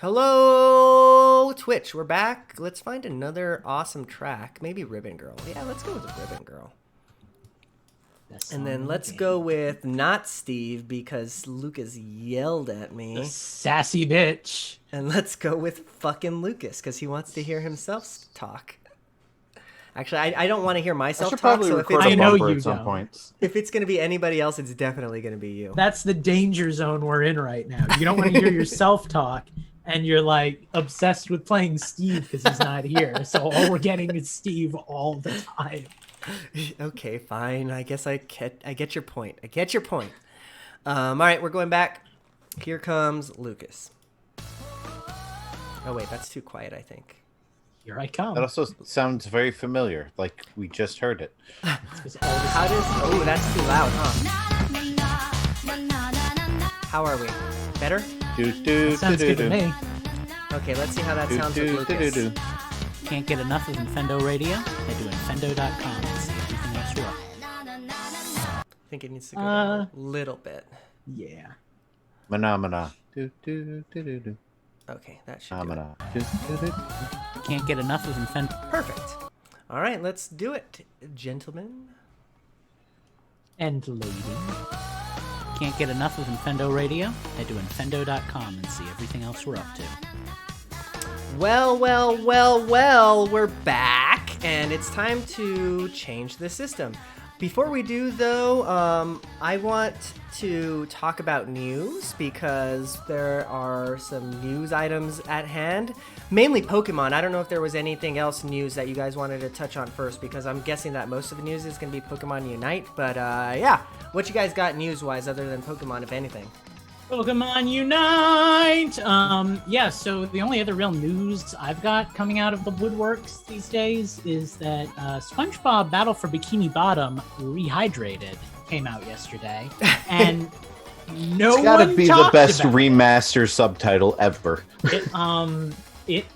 Hello, Twitch. We're back. Let's find another awesome track. Maybe Ribbon Girl. Yeah, let's go with Ribbon Girl. And then let's go with not Steve because Lucas yelled at me. The sassy bitch. And let's go with fucking Lucas because he wants to hear himself talk. Actually, I don't want to hear myself talk. So if it's, I know you don't. If it's going to be anybody else, it's definitely going to be you. That's the danger zone we're in right now. You don't want to hear yourself talk, and you're like obsessed with playing Steve because he's not here. So all we're getting is Steve all the time. Okay, fine. I guess I get your point. I get your point. All right, we're going back. Here comes Lucas. Oh wait, that's too quiet, I think. Here I come. That also sounds very familiar, like we just heard it. How does... Oh, that's too loud, huh? How are we? Better? Sounds good to me. Okay, let's see how that sounds with Lucas. Can't get enough of Infendo Radio? Head to infendo.com and see everything else you're up. I think it needs to go down a little bit. Yeah. Phenomena. Okay, that should do it. Can't get enough of Infendo. Perfect. All right, let's do it, gentlemen. And lady. Can't get enough of Infendo Radio? Head to infendo.com and see everything else we're up to. Well, we're back, and it's time to change the system. Before we do, though, I want to talk about news, because there are some news items at hand. Mainly Pokemon. I don't know if there was anything else news that you guys wanted to touch on first, because I'm guessing that most of the news is going to be Pokemon Unite. But, yeah, what you guys got news-wise other than Pokemon, if anything? Pokemon Unite! Yeah, so the only other real news I've got coming out of the woodworks these days is that SpongeBob Battle for Bikini Bottom Rehydrated came out yesterday, and no it's gotta one be the talked best about remaster subtitle ever.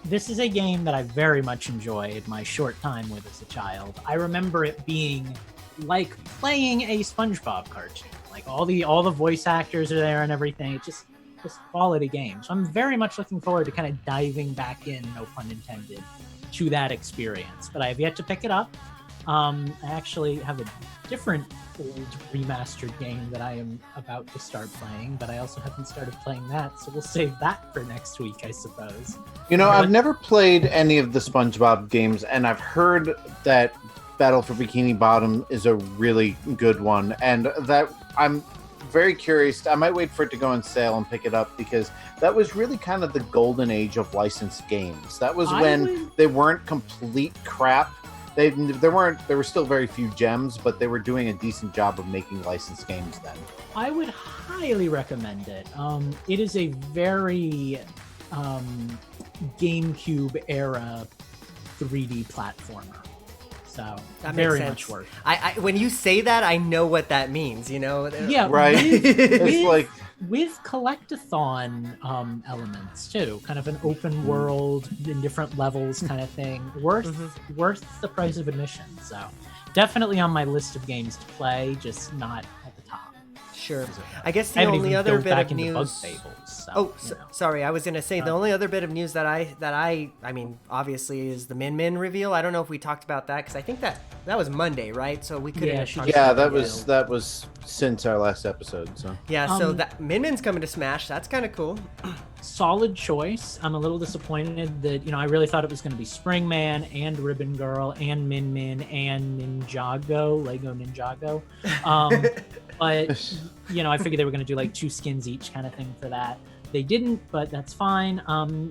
This is a game that I very much enjoyed my short time with as a child. I remember it being like playing a SpongeBob cartoon. Like all the voice actors are there and everything. It's just quality game. So I'm very much looking forward to kind of diving back in, no pun intended, to that experience. But I have yet to pick it up. I actually have a different old remastered game that I am about to start playing, but I also haven't started playing that. So we'll save that for next week, I suppose. You know, I've never played any of the SpongeBob games, and I've heard that Battle for Bikini Bottom is a really good one, and that I'm very curious. I might wait for it to go on sale and pick it up, because that was really kind of the golden age of licensed games. That was when they weren't complete crap. There were still very few gems, but they were doing a decent job of making licensed games then. I would highly recommend it. It is a very GameCube era 3D platformer. So that very makes much work. I when you say that, I know what that means. You know, yeah, right. It's like with collectathon elements too, kind of an open world in different levels kind of thing. Worth the price of admission. So definitely on my list of games to play, just not at the top. Sure. I guess the only other bit of news. So, sorry. I was gonna say the only other bit of news that I mean, obviously, is the Min reveal. I don't know if we talked about that, because I think that was Monday, right? So we couldn't. Yeah, that was since our last episode. So yeah, so that Min's coming to Smash. That's kind of cool. Solid choice. I'm a little disappointed that I really thought it was going to be Springman and Ribbon Girl and Min and Ninjago, Lego Ninjago. But I figured they were going to do like 2 skins each kind of thing for that. They didn't, but that's fine.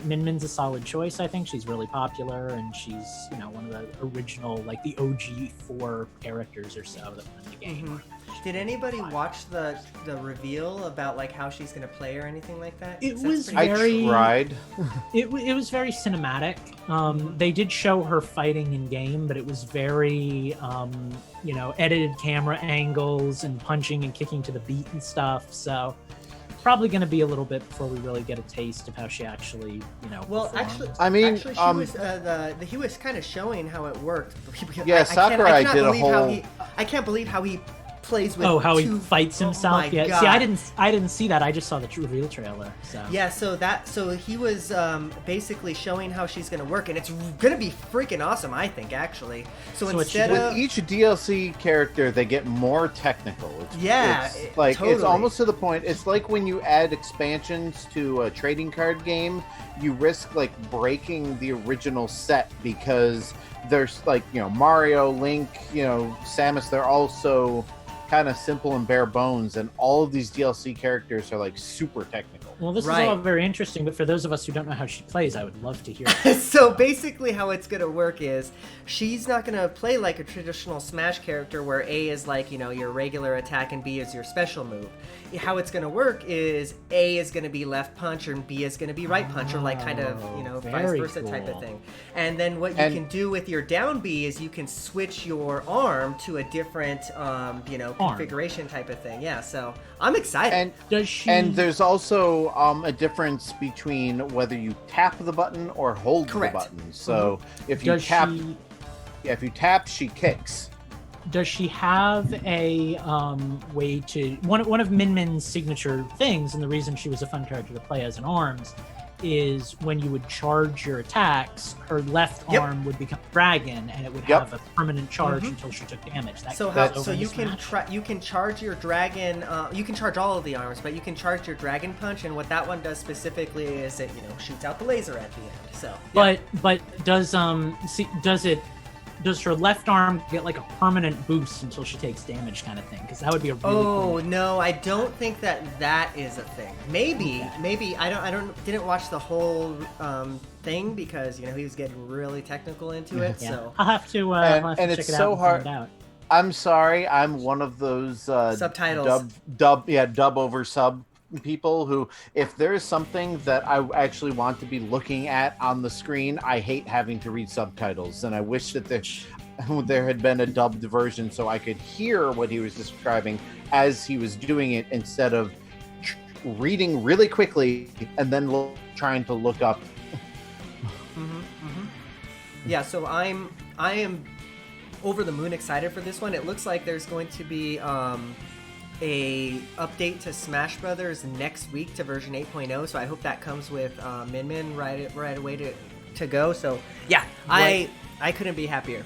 Min's a solid choice. I think she's really popular, and she's one of the original, like the OG 4 characters or so that were in the game. Did anybody watch the reveal about like how she's gonna play or anything like that? It was very. I tried. It was very cinematic. They did show her fighting in game, but it was very edited camera angles and punching and kicking to the beat and stuff. So probably going to be a little bit before we really get a taste of how she actually, Well, performed. he was kind of showing how it worked. Yeah, Sakurai did a whole. I can't believe how he plays with how he two- fights himself. Oh my Yeah. God. See, I didn't see that. I just saw the reveal trailer. So Yeah, so he was basically showing how she's gonna work, and it's gonna be freaking awesome, I think, actually. So what she instead did- of With each DLC character, they get more technical. It's totally. almost to the point. It's like when you add expansions to a trading card game, you risk like breaking the original set because there's like Mario, Link, Samus. They're all so kind of simple and bare bones, and all of these DLC characters are like super technical. Well, this Right. is all very interesting, but for those of us who don't know how she plays, I would love to hear it. So basically how it's going to work is she's not going to play like a traditional Smash character where A is like, your regular attack and B is your special move. How it's going to work is A is going to be left punch and B is going to be right punch, or like kind of, vice very versa type of cool. thing. And then what you can do with your down B is you can switch your arm to a different, configuration type of thing. Yeah, so I'm excited. And Does she? and there's also a difference between whether you tap the button or hold Correct. the button. So if you does tap, she? if you tap, she kicks. Does she have a way to one of Min Min's signature things, and the reason she was a fun character to play as in ARMS, is when you would charge your attacks, her left Yep. arm would become dragon, and it would Yep. have a permanent charge until she took damage. That So carries how? over So into you can Smash. you can charge your dragon. You can charge all of the arms, but you can charge your dragon punch, and what that one does specifically is it shoots out the laser at the end. So yeah. But does her left arm get like a permanent boost until she takes damage, kind of thing? Because that would be a really Oh cool. no, I don't think that is a thing. Maybe I didn't watch the whole thing because he was getting really technical into it. Yeah. So I'll have to, And- I'll have to and check it's it so out and hard- find out. I'm sorry, I'm one of those Subtitles. dub over sub people who, if there is something that I actually want to be looking at on the screen, I hate having to read subtitles, and I wish that there had been a dubbed version so I could hear what he was describing as he was doing it, instead of reading really quickly and then trying to look up. yeah, so I am over the moon excited for this one. It looks like there's going to be a update to Smash Brothers next week to version 8.0. So I hope that comes with Min Min right away to go. So yeah, I couldn't be happier.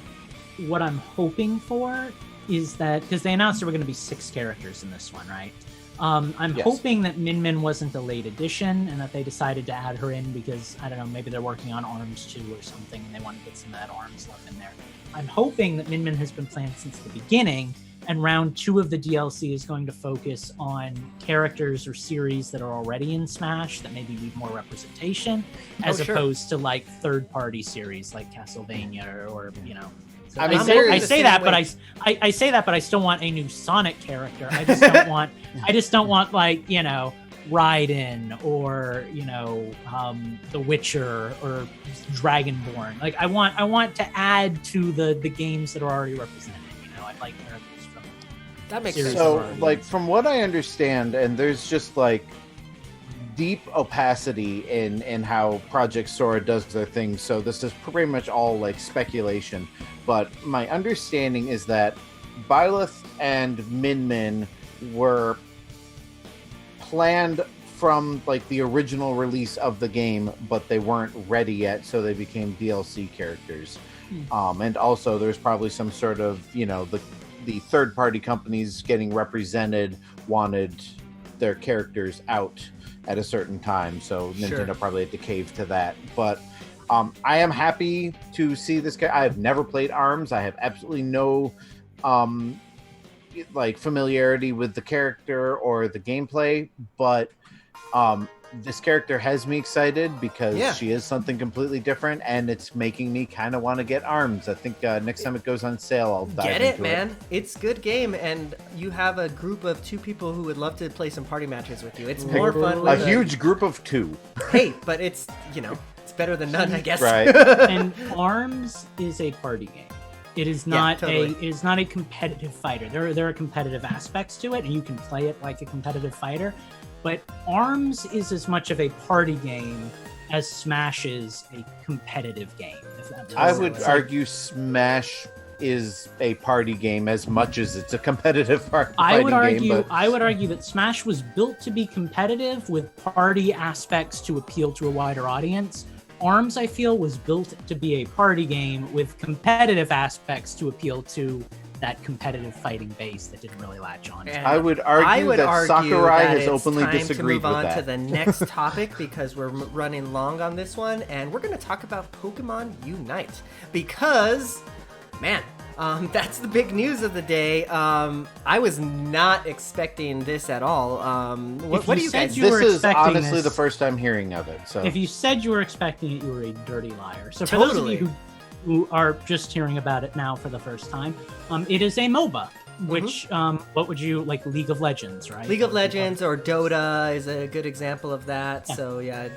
What I'm hoping for is that, because they announced there were going to be 6 characters in this one, right? I'm Yes. hoping that Min Min wasn't a late addition and that they decided to add her in because, I don't know, maybe they're working on ARMS 2 or something and they want to get some of that ARMS love in there. I'm hoping that Min Min has been planned since the beginning, and round 2 of the DLC is going to focus on characters or series that are already in Smash that maybe need more representation, as sure. opposed to like third-party series like Castlevania or So I mean, I there say, is the say same that, way. but I say that, but I still want a new Sonic character. I just don't want. I just don't want like Raiden or The Witcher or Dragonborn. Like I want to add to the games that are already represented. I'd like characters from. That makes Series sense. So, already. like, from what I understand, and there's just like deep opacity in how Project Sora does their thing. So this is pretty much all like speculation. But my understanding is that Byleth and Min Min were planned from like the original release of the game, but they weren't ready yet, so they became DLC characters. And also there's probably some sort of the third party companies getting represented wanted their characters out at a certain time, so Sure. Nintendo probably had to cave to that. But I am happy to see this guy. I have never played ARMS. I have absolutely no familiarity with the character or the gameplay, but this character has me excited because Yeah. she is something completely different, and it's making me kind of want to get ARMS. I think next time it goes on sale, I'll dive Get into it, man. It's a good game, and you have a group of 2 people who would love to play some party matches with you. It's more fun A with huge group of 2. Hey, but it's it's better than none, I guess. Right. And ARMS is a party game. It is not totally. it is not a competitive fighter. There are competitive aspects to it, and you can play it like a competitive fighter. But ARMS is as much of a party game as Smash is a competitive game. If that makes I sense. would argue Smash is a party game as much as it's a competitive fighting I would argue. game. But I would argue that Smash was built to be competitive with party aspects to appeal to a wider audience. ARMS, I feel, was built to be a party game with competitive aspects to appeal to that competitive fighting base that didn't really latch on. And I would argue that Sakurai has it's openly time disagreed to move with on that. to the next topic because we're running long on this one, and we're going to talk about Pokemon Unite because, man, that's the big news of the day. I was not expecting this at all. What do you guys? This is honestly the first time hearing of it. So if you said you were expecting it, you were a dirty liar. So for those of you who are just hearing about it now for the first time, it is a MOBA. Which what would you like? League of Legends, right? League of Legends or Dota is a good example of that. Yeah. So yeah.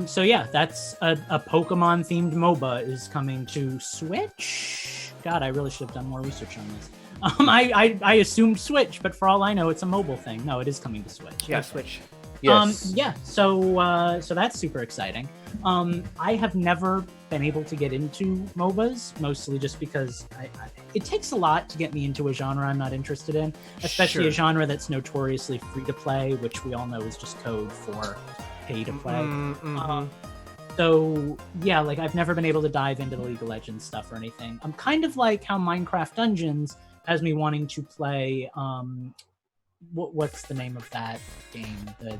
So yeah, that's a Pokemon themed MOBA is coming to Switch. God, I really should have done more research on this. I assumed Switch, but for all I know, it's a mobile thing. No, it is coming to Switch. Yeah, okay. Switch. Yes. Yeah. So that's super exciting. I have never been able to get into MOBAs, mostly just because it takes a lot to get me into a genre I'm not interested in, especially a genre that's notoriously free to play, which we all know is just code for pay to play. So yeah, like I've never been able to dive into the League of Legends stuff or anything. I'm kind of like how Minecraft Dungeons has me wanting to play. What's the name of that game? The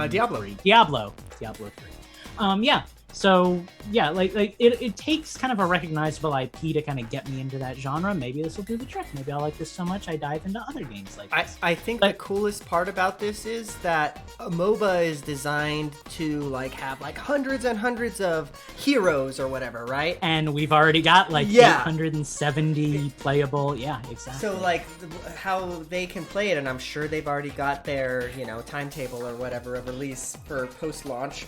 Diablo. Diablo 3. Yeah. So yeah, like it takes kind of a recognizable IP to kind of get me into that genre. Maybe this will do the trick. Maybe I'll like this so much I dive into other games like this. I think the coolest part about this is that a MOBA is designed to like have like hundreds and hundreds of heroes or whatever, right? And we've already got like 870 playable. Yeah, exactly. So like how they can play it, and I'm sure they've already got their timetable or whatever of release for post-launch.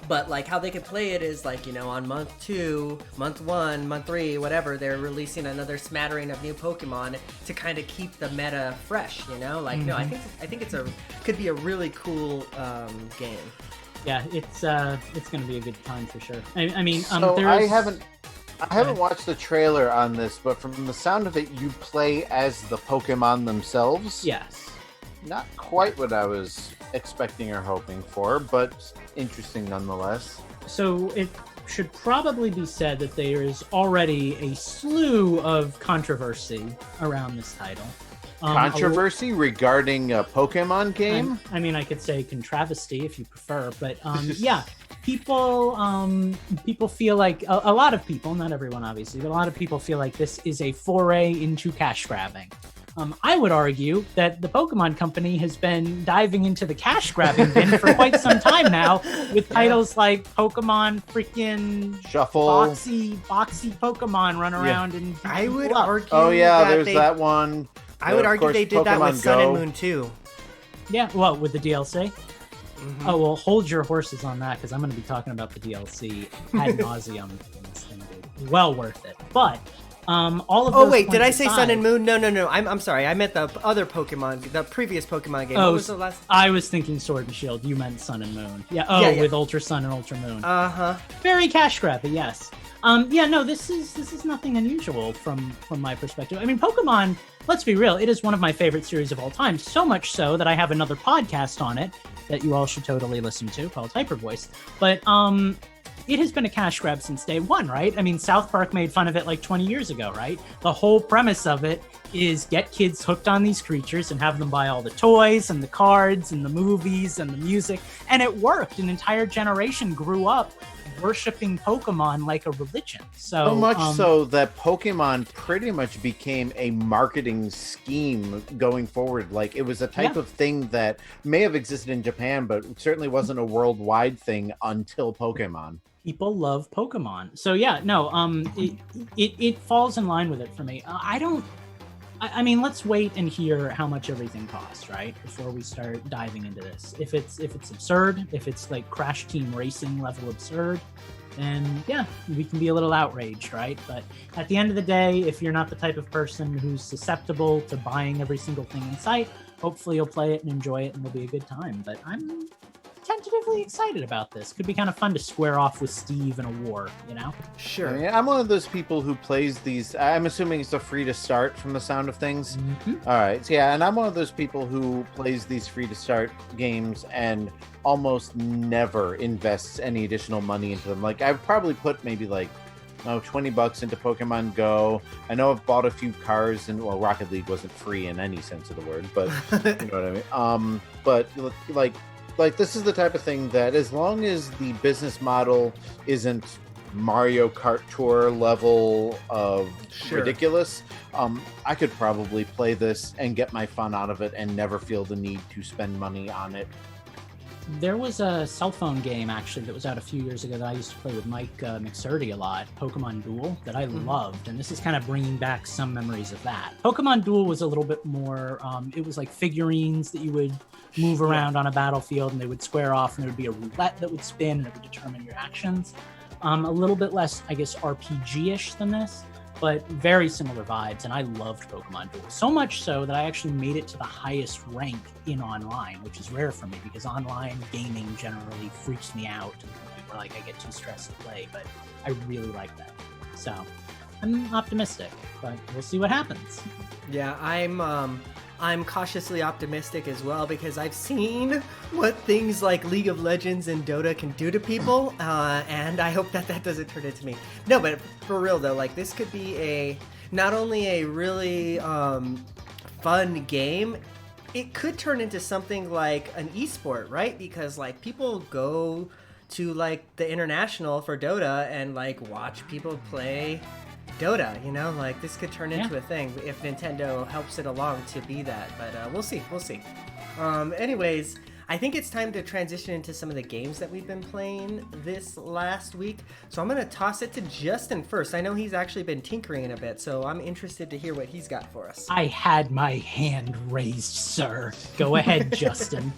But like how they could play it is like, on month 2, month 1, month 3, whatever, they're releasing another smattering of new Pokemon to kind of keep the meta fresh, No, I think could be a really cool game. Yeah, it's going to be a good time for sure. I mean, so I haven't watched the trailer on this, but from the sound of it, you play as the Pokemon themselves. Yes. Not quite what I was expecting or hoping for, but interesting nonetheless. So it should probably be said that there is already a slew of controversy around this title. Controversy regarding a Pokemon game? I mean, I could say contravesty if you prefer, but yeah, people feel like a lot of people, not everyone obviously, but a lot of people feel like this is a foray into cash grabbing. I would argue that the Pokemon Company has been diving into the cash grabbing bin for quite some time now, with titles like Pokemon freaking Shuffle, boxy Pokemon run around and I would argue. Oh yeah, there's that one. I would argue they did that with Sun and Moon too. Yeah, well, with the DLC. Oh well, hold your horses on that because I'm going to be talking about the DLC ad nauseum. Well worth it, but. All of those did I say Sun and Moon? No. I'm sorry. I meant the other Pokemon, the previous Pokemon game. What was the last? I was thinking Sword and Shield. You meant Sun and Moon. Yeah. With Ultra Sun and Ultra Moon. Very cash grabby. Yes. No. This is nothing unusual from my perspective. I mean, Pokemon. Let's be real. It is one of my favorite series of all time. So much so that I have another podcast on it that you all should totally listen to called Hyper Voice. But it has been a cash grab since day one, right? I mean, South Park made fun of it like 20 years ago, right? The whole premise of it is get kids hooked on these creatures and have them buy all the toys and the cards and the movies and the music. And it worked. An entire generation grew up worshiping Pokemon like a religion. So much so that Pokemon pretty much became a marketing scheme going forward. Like it was a type of thing that may have existed in Japan, but certainly wasn't a worldwide thing until Pokemon. People love Pokemon. So yeah, no, it falls in line with it for me. I mean, let's wait and hear how much everything costs, right? Before we start diving into this. If it's absurd, if it's like Crash Team Racing level absurd, then yeah, we can be a little outraged, right? But at the end of the day, if you're not the type of person who's susceptible to buying every single thing in sight, hopefully you'll play it and enjoy it and it'll be a good time. But I'm tentatively relatively excited about this. Could be kind of fun to square off with Steve in a war, you know? Sure. I mean, I'm one of those people who plays these. I'm assuming it's a free to start from the sound of things. All right, so yeah, and I'm one of those people who plays these free to start games and almost never invests any additional money into them. Like I've probably put maybe like $20 into Pokemon Go. I know I've bought a few cars, and well, Rocket League wasn't free in any sense of the word, but you know what I mean. But like this is the type of thing that, as long as the business model isn't Mario Kart Tour level of ridiculous, I could probably play this and get my fun out of it and never feel the need to spend money on it. There was a cell phone game, actually, that was out a few years ago that I used to play with Mike McSurdy a lot, Pokemon Duel, that I loved, and this is kind of bringing back some memories of that. Pokemon Duel was a little bit more, it was like figurines that you would move around on a battlefield, and they would square off, and there would be a roulette that would spin, and it would determine your actions. A little bit less, I guess, RPG-ish than this, but very similar vibes, and I loved Pokemon Duel. So much so that I actually made it to the highest rank in online, which is rare for me because online gaming generally freaks me out to the point where like I get too stressed to play, but I really like that. So I'm optimistic, but we'll see what happens. Yeah, I'm cautiously optimistic as well because I've seen what things like League of Legends and Dota can do to people, and I hope that doesn't turn into me. No, but for real though, like this could be not only a really fun game, it could turn into something like an esport, right? Because like people go to like the international for Dota and like watch people play Dota, you know, like this could turn into a thing if Nintendo helps it along to be that, but we'll see. Anyways, I think it's time to transition into some of the games that we've been playing this last week. So I'm going to toss it to Justin first. I know he's actually been tinkering in a bit, so I'm interested to hear what he's got for us. I had my hand raised, sir. Go ahead, Justin.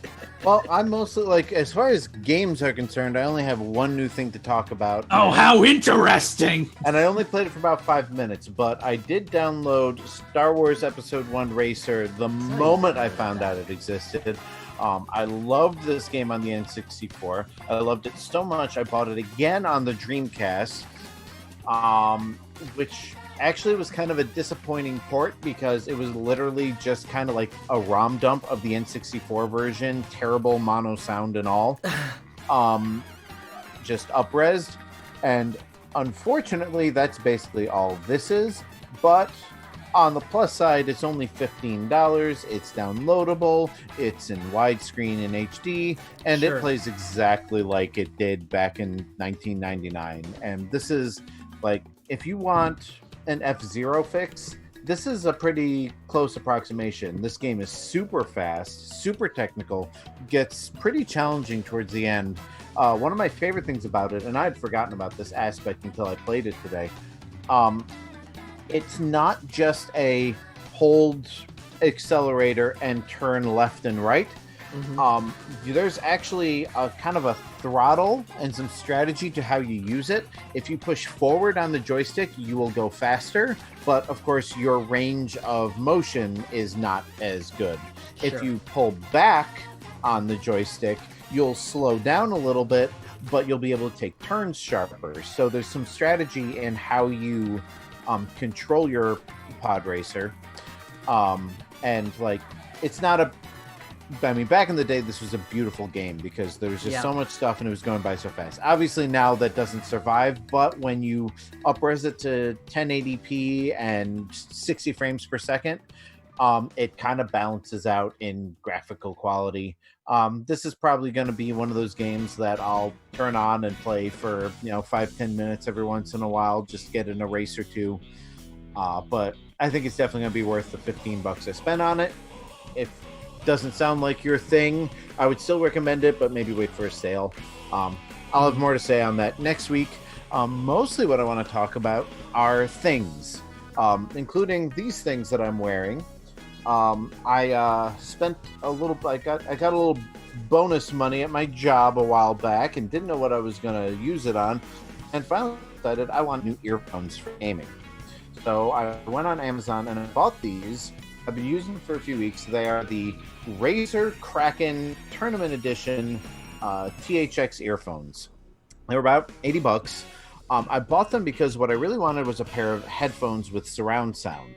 Well, I'm mostly like, as far as games are concerned, I only have one new thing to talk about. Oh, how interesting! And I only played it for about 5 minutes, but I did download Star Wars Episode 1 Racer the moment I found out it existed. I loved this game on the N64. I loved it so much, I bought it again on the Dreamcast, which actually was kind of a disappointing port because it was literally just kind of like a ROM dump of the N64 version, terrible mono sound and all, just up-resed. And unfortunately, that's basically all this is. But on the plus side, it's only $15. It's downloadable. It's in widescreen in HD, and it plays exactly like it did back in 1999. And this is like, if you want an F-Zero fix, this is a pretty close approximation. This game is super fast, super technical, gets pretty challenging towards the end. One of my favorite things about it, and I had forgotten about this aspect until I played it today, it's not just a hold accelerator and turn left and right. There's actually a kind of a throttle and some strategy to how you use it. If you push forward on the joystick, you will go faster, but of course your range of motion is not as good. If you pull back on the joystick, you'll slow down a little bit, but you'll be able to take turns sharper. So there's some strategy in how you control your pod racer. And like, it's not a, I mean, back in the day, this was a beautiful game because there was just so much stuff and it was going by so fast. Obviously now that doesn't survive, but when you up-res it to 1080p and 60 frames per second, it kind of balances out in graphical quality. This is probably going to be one of those games that I'll turn on and play for, 5-10 minutes every once in a while, just to get in a race or two. But I think it's definitely going to be worth the $15 I spent on it. If it doesn't sound like your thing, I would still recommend it, but maybe wait for a sale. I'll have more to say on that next week. Mostly what I want to talk about are things, including these things that I'm wearing. I spent a little. I got a little bonus money at my job a while back, and didn't know what I was gonna use it on, and finally decided I want new earphones for gaming. So I went on Amazon and I bought these. I've been using them for a few weeks. They are the Razer Kraken Tournament Edition THX earphones. They were about $80. I bought them because what I really wanted was a pair of headphones with surround sound.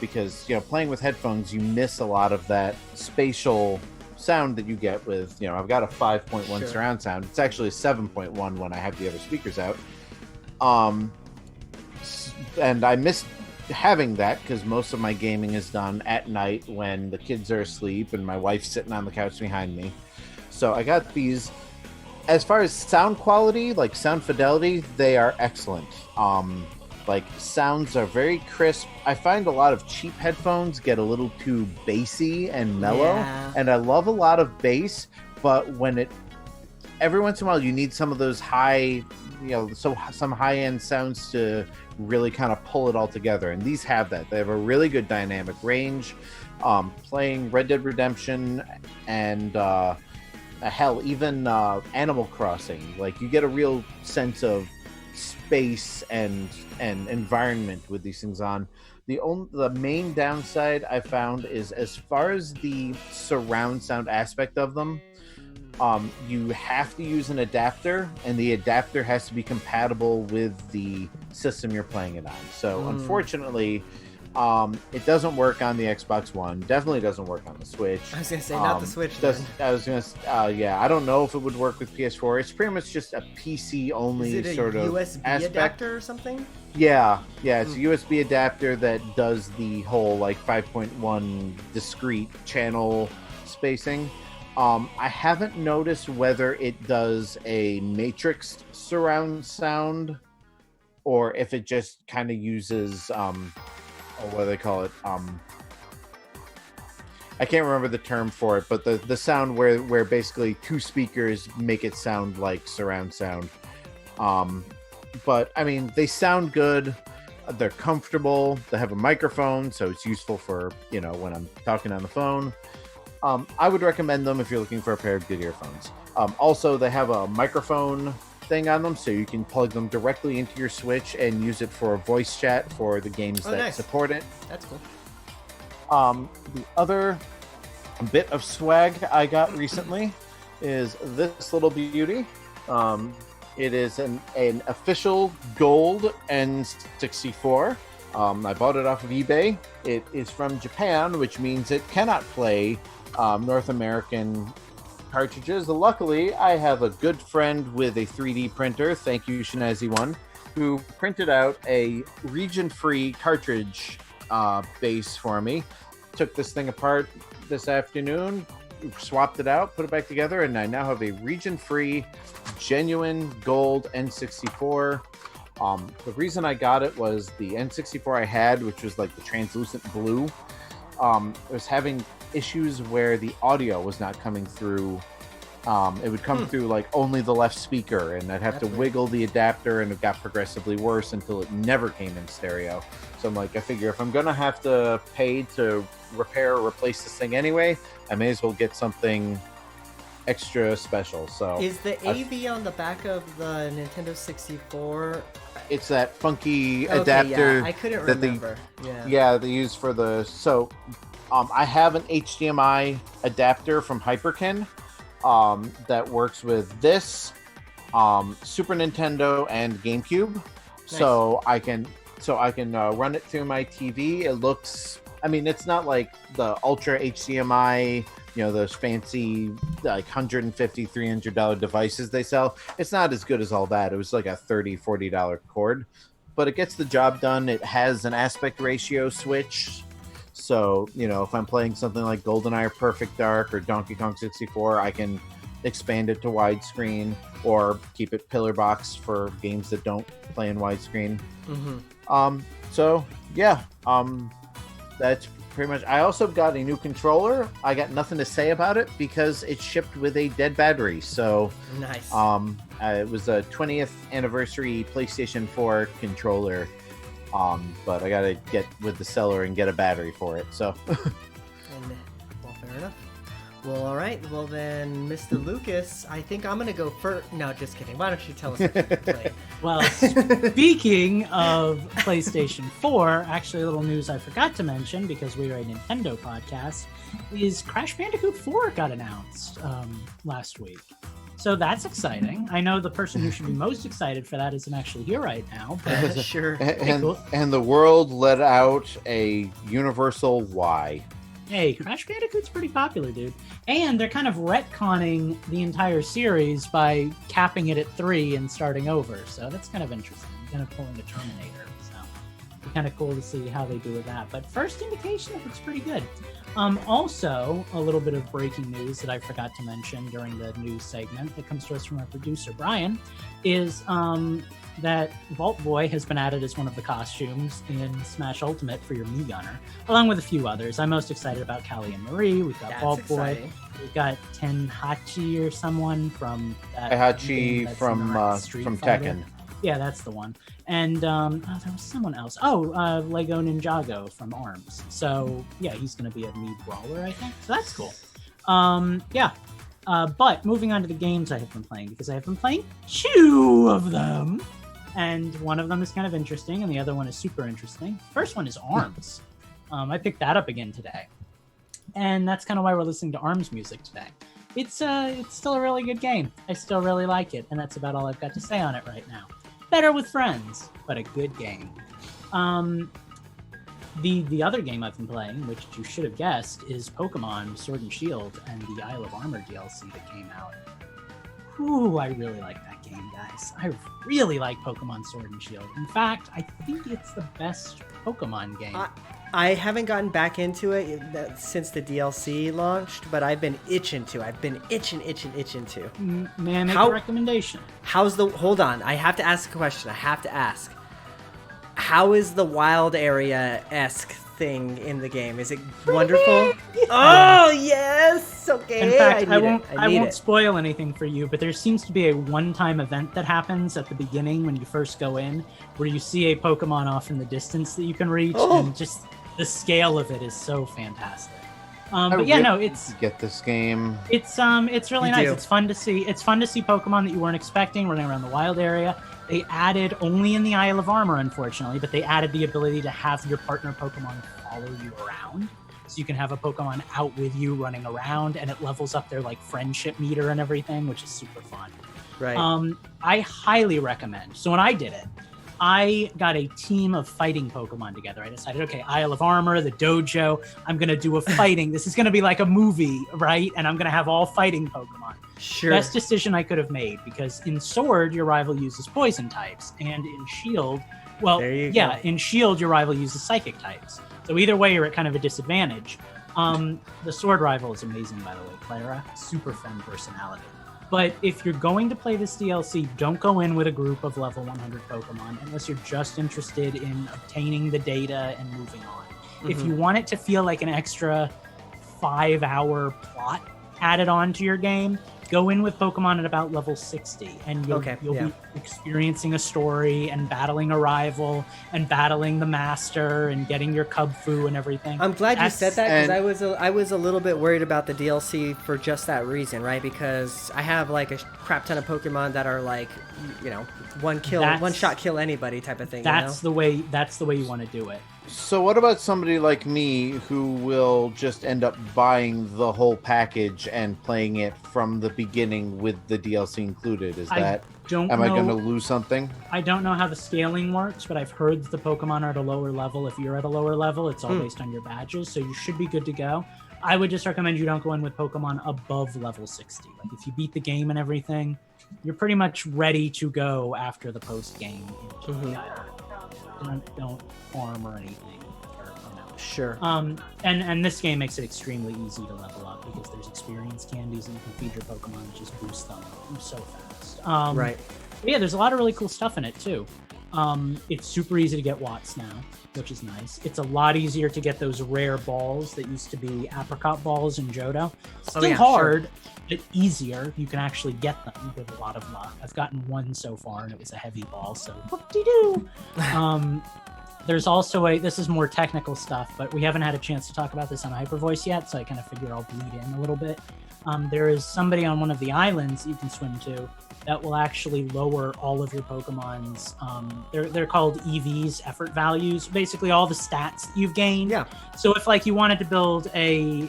Because playing with headphones, you miss a lot of that spatial sound that you get with I've got a 5.1 surround sound. It's actually a 7.1 when I have the other speakers out. And I miss having that because most of my gaming is done at night when the kids are asleep and my wife's sitting on the couch behind me. So I got these. As far as sound quality, like sound fidelity, they are excellent. Like sounds are very crisp. I find a lot of cheap headphones get a little too bassy and mellow, and I love a lot of bass, but every once in a while you need some of those high, some high-end sounds to really kind of pull it all together, and these have that. They have a really good dynamic range. Playing Red Dead Redemption and hell, even Animal Crossing, like you get a real sense of space and environment with these things on. The main downside I found is as far as the surround sound aspect of them, you have to use an adapter, and the adapter has to be compatible with the system you're playing it on. So unfortunately, it doesn't work on the Xbox One. Definitely doesn't work on the Switch. I was gonna say not the Switch. I don't know if it would work with PS4. It's pretty much just a PC only sort of USB aspect. adapter or something. Yeah, it's a USB adapter that does the whole like 5.1 discrete channel spacing. I haven't noticed whether it does a matrix surround sound or if it just kind of uses what do they call it? I can't remember the term for it, but the sound where basically two speakers make it sound like surround sound. But I mean, they sound good. They're comfortable. They have a microphone, so it's useful for when I'm talking on the phone. I would recommend them if you're looking for a pair of good earphones. Also, they have a microphone thing on them, so you can plug them directly into your Switch and use it for voice chat for the games that support it. That's cool. The other bit of swag I got recently is this little beauty. It is an official gold N64. I bought it off of eBay. It is from Japan, which means it cannot play North American cartridges. Luckily, I have a good friend with a 3D printer, thank you Shinazi One, who printed out a region-free cartridge base for me. Took this thing apart this afternoon, swapped it out, put it back together, and I now have a region-free, genuine gold N64. The reason I got it was the N64 I had, which was like the translucent blue, was having issues where the audio was not coming through. It would come through like only the left speaker, and I'd have to wiggle the adapter, and it got progressively worse until it never came in stereo. So I'm like, I figure if I'm gonna have to pay to repair or replace this thing anyway, I may as well get something extra special. So is the AV on the back of the Nintendo 64? It's that funky adapter. Yeah, I couldn't remember. They use for the I have an HDMI adapter from Hyperkin that works with this Super Nintendo and GameCube. Nice. So I can run it through my TV. It looks, I mean, it's not like the Ultra HDMI, those fancy like $150, $300 devices they sell. It's not as good as all that. It was like a $30, $40 cord, but it gets the job done. It has an aspect ratio switch. So, if I'm playing something like GoldenEye or Perfect Dark or Donkey Kong 64, I can expand it to widescreen or keep it pillar box for games that don't play in widescreen. That's pretty much. I also got a new controller. I got nothing to say about it because it shipped with a dead battery. So nice. It was a 20th anniversary PlayStation 4 controller. But I gotta get with the seller and get a battery for it. So, fair enough. Well, all right. Well, then, Mr. Lucas, I think I'm going to go first. No, just kidding. Why don't you tell us what you play? Well, speaking of PlayStation 4, actually a little news I forgot to mention because we are a Nintendo podcast, is Crash Bandicoot 4 got announced last week. So that's exciting. I know the person who should be most excited for that isn't actually here right now. But Sure. And the world let out a universal why. Hey, Crash Bandicoot's pretty popular, dude. And they're kind of retconning the entire series by capping it at 3 and starting over. So that's kind of interesting. Kind of pulling a Terminator. So it's kind of cool to see how they do with that. But first indication, it looks pretty good. Also, a little bit of breaking news that I forgot to mention during the news segment that comes to us from our producer, Brian, is that Vault Boy has been added as one of the costumes in Smash Ultimate for your Mii Gunner, along with a few others. I'm most excited about Callie and Marie. We've got Vault Boy. We've got Tenhachi or someone from that Tenhachi from Tekken. Yeah, that's the one. And there was someone else. Lego Ninjago from ARMS. So yeah, he's going to be a Mii Brawler, I think. So that's cool. But moving on to the games I have been playing, because I have been playing 2 of them. And one of them is kind of interesting, and the other one is super interesting. First one is ARMS. I picked that up again today. And that's kind of why we're listening to ARMS music today. It's still a really good game. I still really like it, and that's about all I've got to say on it right now. Better with friends, but a good game. The other game I've been playing, which you should have guessed, is Pokemon Sword and Shield and the Isle of Armor DLC that came out. Ooh, I really like that game, guys. I really like Pokemon Sword and Shield. In fact, I think it's the best Pokemon game. I haven't gotten back into it since the DLC launched, but I've been itching to. I've been itching to. May I make a recommendation? Hold on, I have to ask a question. I have to ask. How is the wild area-esque thing in the game? Is it wonderful? Oh, yes! Okay, in fact, I won't spoil anything for you, but there seems to be a one-time event that happens at the beginning when you first go in, where you see a Pokemon off in the distance that you can reach, and just the scale of it is so fantastic. It's get this game. It's really nice. It's fun to see. It's fun to see Pokemon that you weren't expecting running around the wild area. They added, only in the Isle of Armor, unfortunately, but they added the ability to have your partner Pokemon follow you around. So you can have a Pokemon out with you running around, and it levels up their friendship meter and everything, which is super fun. Right. I highly recommend. So when I did it, I got a team of fighting Pokemon together. I decided, okay, Isle of Armor, the dojo, I'm going to do a fighting. This is going to be like a movie, right? And I'm going to have all fighting Pokemon. Sure. Best decision I could have made, because in Sword, your rival uses poison types, and in Shield, in Shield, your rival uses psychic types. So either way, you're at kind of a disadvantage. The Sword rival is amazing, by the way, Clara. Super fun personality. But if you're going to play this DLC, don't go in with a group of level 100 Pokemon unless you're just interested in obtaining the data and moving on. Mm-hmm. If you want it to feel like an extra 5-hour plot added on to your game, go in with Pokemon at about level 60, and you'll be experiencing a story and battling a rival and battling the master and getting your Cubfu and everything. I'm glad you said that, because I was a little bit worried about the DLC for just that reason, right? Because I have a crap ton of Pokemon that are one shot kill anybody type of thing. That's the way you want to do it. So what about somebody like me who will just end up buying the whole package and playing it from the beginning with the DLC included? Am I going to lose something? I don't know how the scaling works, but I've heard that the Pokemon are at a lower level. If you're at a lower level, it's all based on your badges, so you should be good to go. I would just recommend you don't go in with Pokemon above level 60. If you beat the game and everything, you're pretty much ready to go after the post-game into the island. Don't farm or anything. Sure. And this game makes it extremely easy to level up, because there's experience candies and you can feed your Pokemon and just boost them so fast. Right. But yeah, there's a lot of really cool stuff in it too. It's super easy to get Watts now, which is nice. It's a lot easier to get those rare balls that used to be apricot balls in Johto. Still hard, but easier. You can actually get them with a lot of luck. I've gotten one so far, and it was a heavy ball, so whoop-de-doo. There's also this is more technical stuff, but we haven't had a chance to talk about this on Hyper Voice yet, so I kind of figure I'll bleed in a little bit. There is somebody on one of the islands you can swim to that will actually lower all of your Pokemon's, they're called EVs, effort values, basically all the stats that you've gained. Yeah. So if like you wanted to build a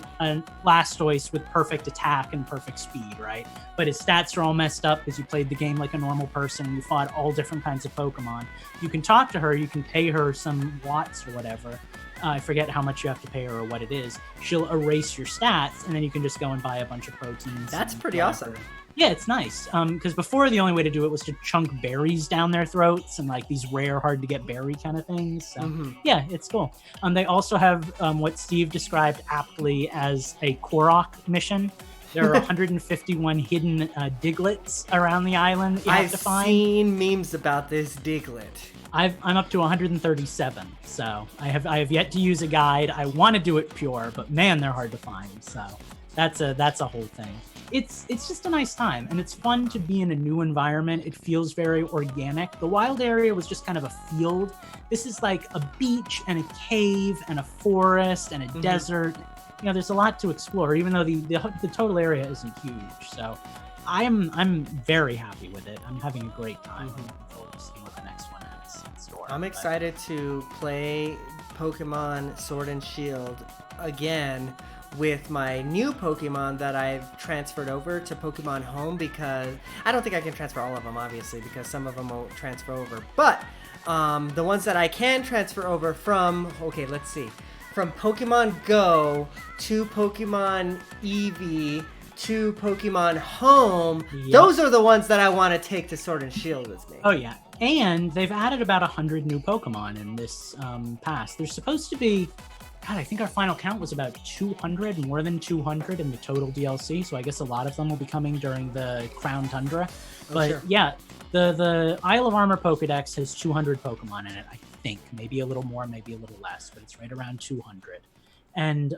Blastoise with perfect attack and perfect speed, right? But his stats are all messed up because you played the game like a normal person and you fought all different kinds of Pokemon. You can talk to her, you can pay her some watts or whatever. I forget how much you have to pay her or what it is. She'll erase your stats, and then you can just go and buy a bunch of proteins. That's pretty awesome. Yeah, it's nice. Because before, the only way to do it was to chunk berries down their throats and like these rare, hard to get berry kind of things. So yeah, it's cool. They also have what Steve described aptly as a Korok mission. There are 151 hidden Diglets around the island that you have to find. I've seen memes about this Diglett. I'm up to 137, so I have yet to use a guide. I want to do it pure, but man, they're hard to find. So that's a whole thing. It's just a nice time, and it's fun to be in a new environment. It feels very organic. The wild area was just kind of a field. This is like a beach and a cave and a forest and a desert. You know, there's a lot to explore, even though the total area isn't huge. So I'm very happy with it. I'm having a great time. Looking forward to seeing what the next one has in store. I'm excited to play Pokemon Sword and Shield again with my new Pokemon that I've transferred over to Pokemon Home, because I don't think I can transfer all of them, obviously, because some of them won't transfer over. But the ones that I can transfer over from, from Pokemon Go to Pokemon Eevee to Pokemon Home, those are the ones that I want to take to Sword and Shield with me. Oh, yeah. And they've added about 100 new Pokemon in this pass. There's supposed to be, God, I think our final count was about 200, more than 200 in the total DLC. So I guess a lot of them will be coming during the Crown Tundra. But sure. Yeah, the Isle of Armor Pokedex has 200 Pokemon in it, I think. Maybe a little more, maybe a little less, but it's right around 200. And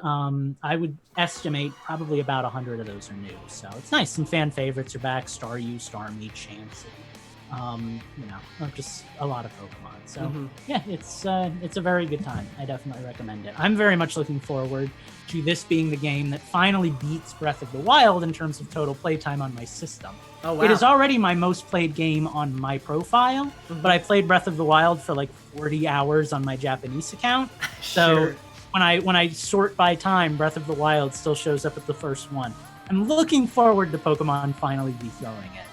I would estimate probably about 100 of those are new. So it's nice. Some fan favorites are back. Staryu, Starmie, Chansey. Just a lot of Pokemon. So yeah, it's a very good time. I definitely recommend it. I'm very much looking forward to this being the game that finally beats Breath of the Wild in terms of total playtime on my system. Oh, wow. It is already my most played game on my profile, but I played Breath of the Wild for like 40 hours on my Japanese account. So when I sort by time, Breath of the Wild still shows up at the first one. I'm looking forward to Pokemon finally dethrowing it.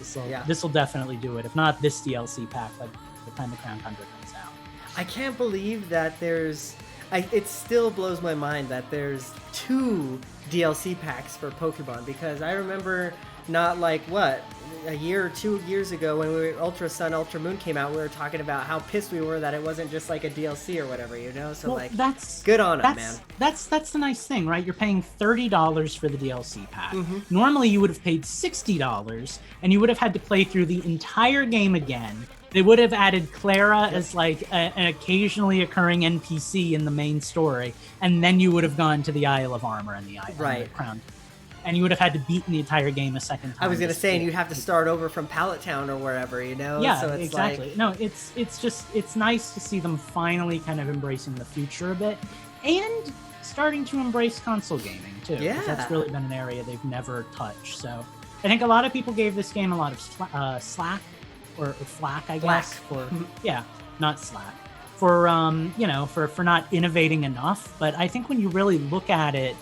So this will definitely do it. If not this DLC pack, by the time the Crown Tundra comes out. I can't believe that it still blows my mind that there's 2 DLC packs for Pokemon, because I remember not like a year or 2 years ago when Ultra Sun, Ultra Moon came out, we were talking about how pissed we were that it wasn't just like a DLC or whatever, So that's good on it, man. That's the nice thing, right? You're paying $30 for the DLC pack. Normally you would have paid $60 and you would have had to play through the entire game again. They would have added Clara as like an occasionally occurring NPC in the main story, and then you would have gone to the Isle of Armor and the Crown. And you would have had to beat the entire game a second time. I was going to say, and you'd have to start over from Pallet Town or wherever, Yeah, so it's exactly. No, it's nice to see them finally kind of embracing the future a bit, and starting to embrace console gaming too. Yeah, that's really been an area they've never touched. So I think a lot of people gave this game a lot of slack or flack, I guess. Not slack. For not innovating enough. But I think when you really look at it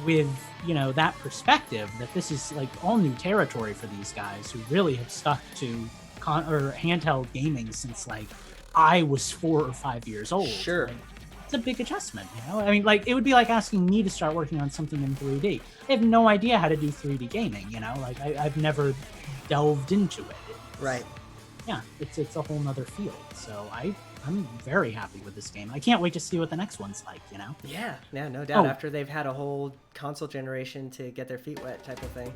with that perspective, that this is like all new territory for these guys who really have stuck to handheld gaming since like I was 4 or 5 years old. Sure. It's a big adjustment, I mean, like, it would be like asking me to start working on something in 3D. I have no idea how to do 3D gaming, like I've never delved into it. Right. Yeah, it's a whole nother field. So I'm very happy with this game. I can't wait to see what the next one's like, Yeah, no doubt. After they've had a whole console generation to get their feet wet type of thing.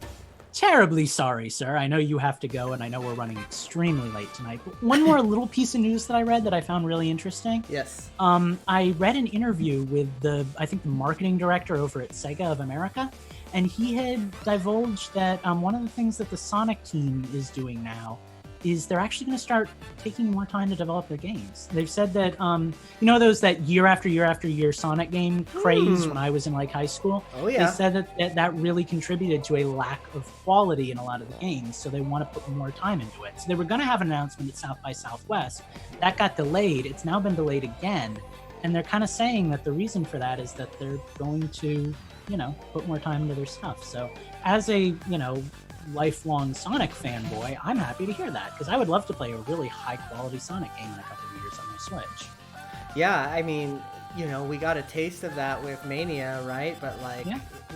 Terribly sorry, sir. I know you have to go, and I know we're running extremely late tonight. But one more little piece of news that I read that I found really interesting. Yes. I read an interview with the marketing director over at Sega of America, and he had divulged that one of the things that the Sonic team is doing now is they're actually going to start taking more time to develop their games. They've said that, you know, those that year after year after year Sonic game craze when I was in like high school. Oh yeah. They said that really contributed to a lack of quality in a lot of the games, so they want to put more time into it. So they were going to have an announcement at South by Southwest. That got delayed. It's now been delayed again, and they're kind of saying that the reason for that is that they're going to, you know, put more time into their stuff. So as a, you know, lifelong Sonic fanboy, I'm happy to hear that, because I would love to play a really high quality Sonic game in a couple of years on my Switch. Yeah, I mean, you know, we got a taste of that with Mania, right? But like,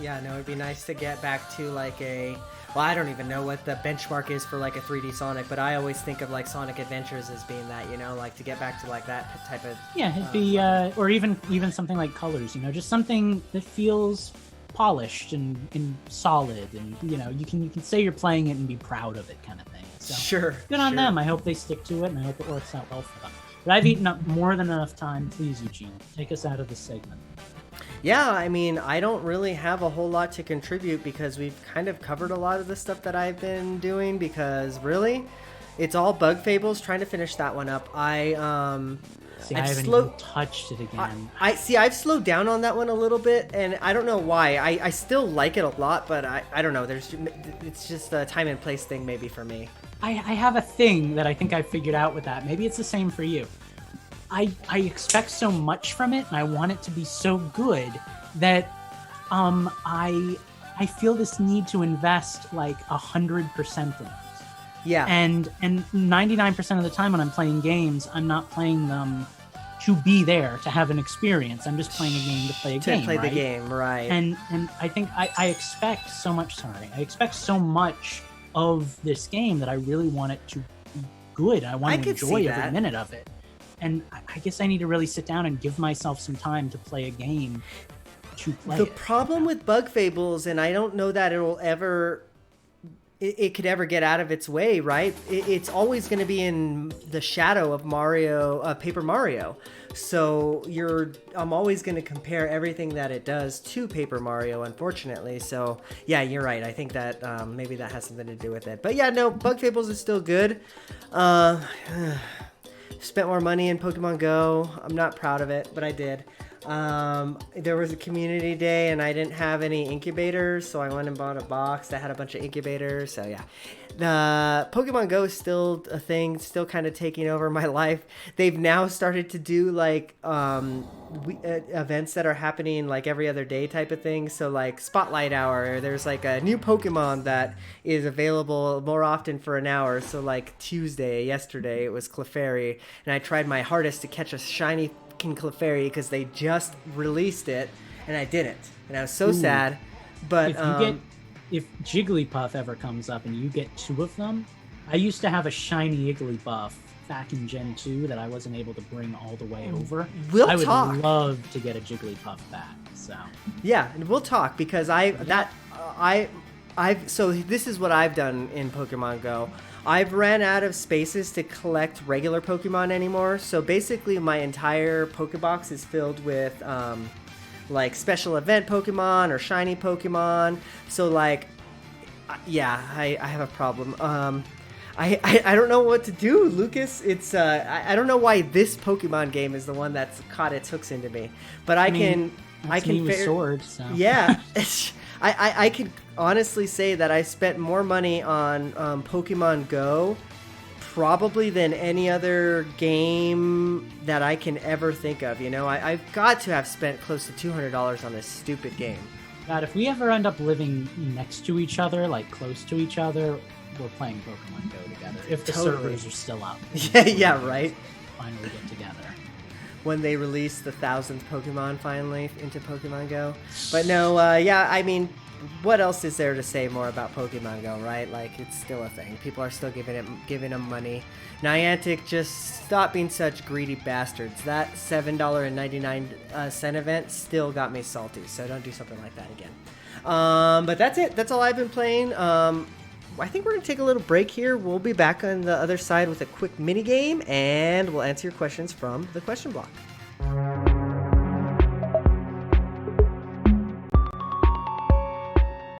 yeah, no, it'd be nice to get back to like well, I don't even know what the benchmark is for like a 3D Sonic, but I always think of like Sonic Adventures as being that, you know, like to get back to like that type of. Yeah, it'd be, or even something like Colors, you know, just something that feels polished and solid, and you know, you can say you're playing it and be proud of it, kind of thing. So Sure. good on them. I hope they stick to it, and I hope it works out well for them. But I've eaten up more than enough time. Please, Eugene, take us out of this segment. Yeah, I mean, I don't really have a whole lot to contribute because we've kind of covered a lot of the stuff that I've been doing, because really, it's all Bug Fables, trying to finish that one up. I haven't even touched it again. I've slowed down on that one a little bit, and I don't know why. I still like it a lot, but I don't know. It's just a time and place thing maybe for me. I have a thing that I think I figured out with that. Maybe it's the same for you. I expect so much from it, and I want it to be so good that I feel this need to invest like 100% in it. Yeah. And 99% of the time when I'm playing games, I'm not playing them to be there to have an experience. I'm just playing a game to play a game. To play right? the game, right? And I think I expect so much. I expect so much of this game that I really want it to be good. I want to enjoy every minute of it. And I guess I need to really sit down and give myself some time to play a game to play The problem with Bug Fables, and I don't know that it could ever get out of its way, right? It's always going to be in the shadow of Paper Mario. So I'm always going to compare everything that it does to Paper Mario, unfortunately. So yeah, you're right. I think that maybe that has something to do with it. But yeah, no, Bug Fables is still good. Spent more money in Pokemon Go. I'm not proud of it, but I did. There was a community day and I didn't have any incubators, so I went and bought a box that had a bunch of incubators. So yeah, the Pokemon Go is still a thing, still kind of taking over my life. They've now started to do like events that are happening like every other day type of thing. So like Spotlight Hour, there's like a new Pokemon that is available more often for an hour. So like yesterday it was Clefairy, and I tried my hardest to catch a shiny Clefairy because they just released it and I didn't, and I was so sad. But if Jigglypuff ever comes up and you get 2 of them, I used to have a shiny Jigglypuff back in Gen 2 that I wasn't able to bring all the way over. I would love to get a Jigglypuff back. So yeah, and we'll talk, because so this is what I've done in Pokemon Go. I've ran out of spaces to collect regular Pokemon anymore, so basically my entire Pokebox is filled with like special event Pokemon or shiny Pokemon. So like, yeah, I have a problem. I don't know what to do, Lucas. It's I don't know why this Pokemon game is the one that's caught its hooks into me, but I can with swords. So. Yeah. I could honestly say that I spent more money on Pokemon Go probably than any other game that I can ever think of. You know, I've got to have spent close to $200 on this stupid game. God, if we ever end up living next to each other, like close to each other, we're playing Pokemon Go together. If the servers are still up. Yeah, right. Finally get together. When they release the 1000th Pokemon finally into Pokemon Go. But no, yeah, I mean, what else is there to say more about Pokemon Go, right? Like, it's still a thing. People are still giving them money. Niantic, just stop being such greedy bastards. That $7.99 event still got me salty, so don't do something like that again. But that's it. That's all I've been playing. I think we're going to take a little break here. We'll be back on the other side with a quick mini game, and we'll answer your questions from the question block.